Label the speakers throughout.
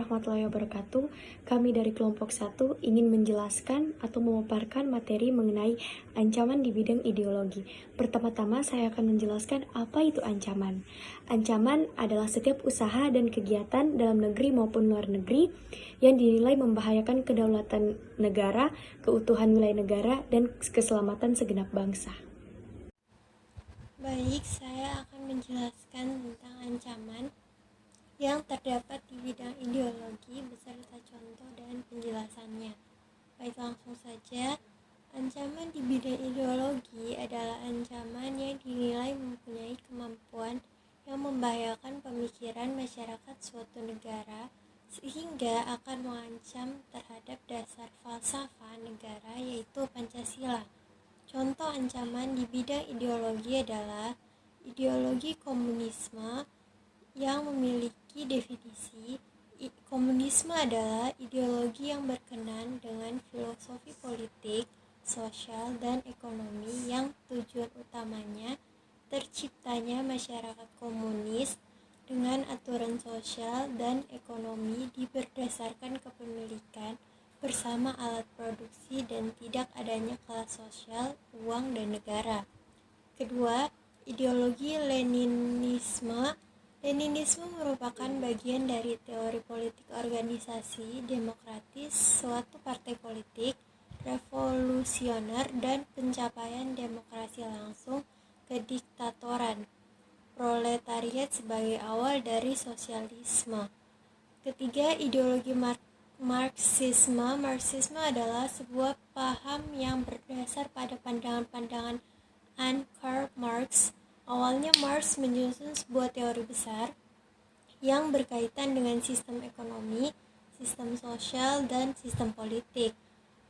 Speaker 1: warahmatullahi wabarakatuh. Kami dari kelompok 1 ingin menjelaskan atau memaparkan materi mengenai ancaman di bidang ideologi. Pertama-tama saya akan menjelaskan apa itu ancaman. Ancaman adalah setiap usaha dan kegiatan dalam negeri maupun luar negeri yang dinilai membahayakan kedaulatan negara, keutuhan wilayah negara, dan keselamatan segenap bangsa.
Speaker 2: Baik, saya akan menjelaskan tentang ancaman yang terdapat di bidang ideologi beserta contoh dan penjelasannya. Baik, langsung saja. Ancaman di bidang ideologi adalah ancaman yang dinilai mempunyai kemampuan yang membahayakan pemikiran masyarakat suatu negara sehingga akan mengancam terhadap dasar falsafah negara, yaitu Pancasila. Contoh ancaman di bidang ideologi adalah ideologi komunisme yang memiliki definisi. Komunisme adalah ideologi yang berkenan dengan filosofi politik, sosial, dan ekonomi yang tujuan utamanya terciptanya masyarakat komunis dengan aturan sosial dan ekonomi berdasarkan kepemilikan bersama alat produksi dan tidak adanya kelas sosial, uang, dan negara. Kedua, ideologi Leninisme. Leninisme merupakan bagian dari teori politik organisasi demokratis suatu partai politik revolusioner dan pencapaian demokrasi langsung kediktatoran proletariat sebagai awal dari sosialisme. Ketiga, ideologi Marxisme. Marxisme adalah sebuah paham yang berdasar pada pandangan-pandangan Karl Marx. Awalnya Marx menyusun sebuah teori besar yang berkaitan dengan sistem ekonomi, sistem sosial, dan sistem politik.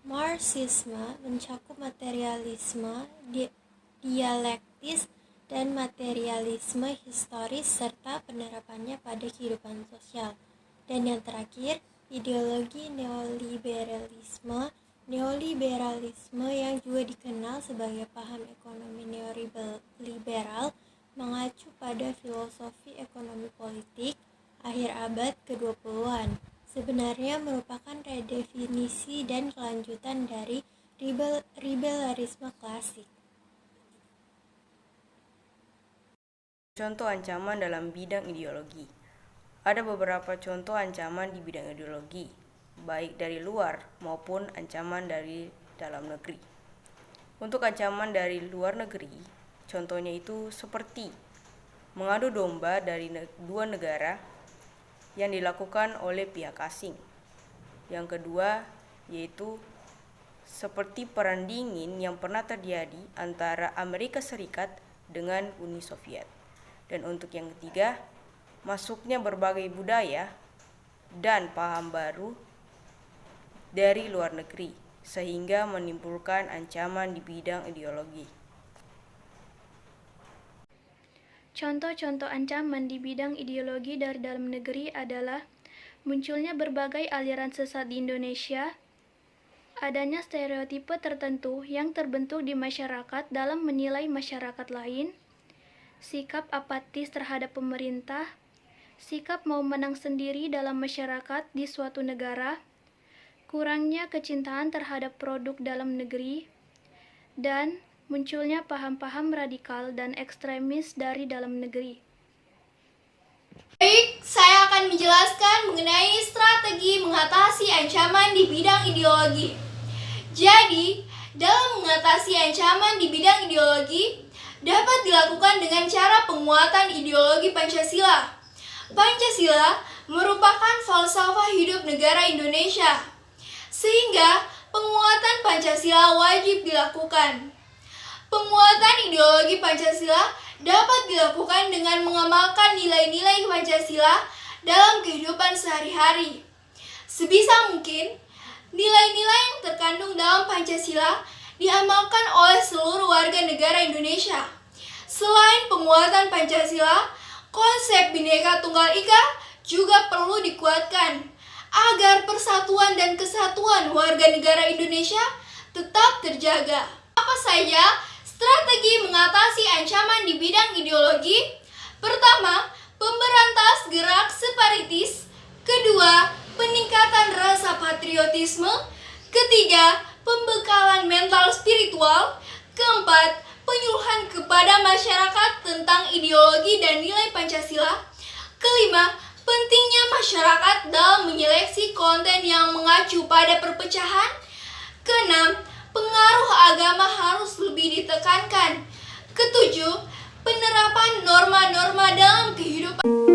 Speaker 2: Marxisme mencakup materialisme dialektis dan materialisme historis serta penerapannya pada kehidupan sosial. Dan yang terakhir, ideologi neoliberalisme. Neoliberalisme yang juga dikenal sebagai paham ekonomi neoliberal mengacu pada filosofi ekonomi politik akhir abad ke-20-an. Sebenarnya merupakan redefinisi dan kelanjutan dari liberalisme klasik.
Speaker 3: Contoh ancaman dalam bidang ideologi. Ada beberapa contoh ancaman di bidang ideologi, baik dari luar maupun ancaman dari dalam negeri. Untuk ancaman dari luar negeri, contohnya itu seperti mengadu domba dari dua negara yang dilakukan oleh pihak asing. Yang kedua yaitu seperti perang dingin yang pernah terjadi antara Amerika Serikat dengan Uni Soviet. Dan untuk yang ketiga, masuknya berbagai budaya dan paham baru dari luar negeri, sehingga menimbulkan ancaman di bidang ideologi.
Speaker 4: Contoh-contoh ancaman di bidang ideologi dari dalam negeri adalah munculnya berbagai aliran sesat di Indonesia, adanya stereotipe tertentu yang terbentuk di masyarakat dalam menilai masyarakat lain, sikap apatis terhadap pemerintah, sikap mau menang sendiri dalam masyarakat di suatu negara, kurangnya kecintaan terhadap produk dalam negeri, dan munculnya paham-paham radikal dan ekstremis dari dalam negeri.
Speaker 5: Baik, saya akan menjelaskan mengenai strategi mengatasi ancaman di bidang ideologi. Jadi, dalam mengatasi ancaman di bidang ideologi, dapat dilakukan dengan cara penguatan ideologi Pancasila. Pancasila merupakan falsafah hidup negara Indonesia, sehingga penguatan Pancasila wajib dilakukan. Penguatan ideologi Pancasila dapat dilakukan dengan mengamalkan nilai-nilai Pancasila dalam kehidupan sehari-hari. Sebisa mungkin, nilai-nilai yang terkandung dalam Pancasila diamalkan oleh seluruh warga negara Indonesia. Selain penguatan Pancasila, konsep Bhinneka Tunggal Ika juga perlu dikuatkan agar persatuan dan kesatuan warga negara Indonesia tetap terjaga. Apa saja strategi mengatasi ancaman di bidang ideologi? Pertama, pemberantas gerak separatis. Kedua, patriotisme. Ketiga, pembekalan mental spiritual. Keempat, penyuluhan kepada masyarakat tentang ideologi dan nilai Pancasila. Kelima, pentingnya masyarakat dalam menyeleksi konten yang mengacu pada perpecahan. Keenam, pengaruh agama harus lebih ditekankan. Ketujuh, penerapan norma-norma dalam kehidupan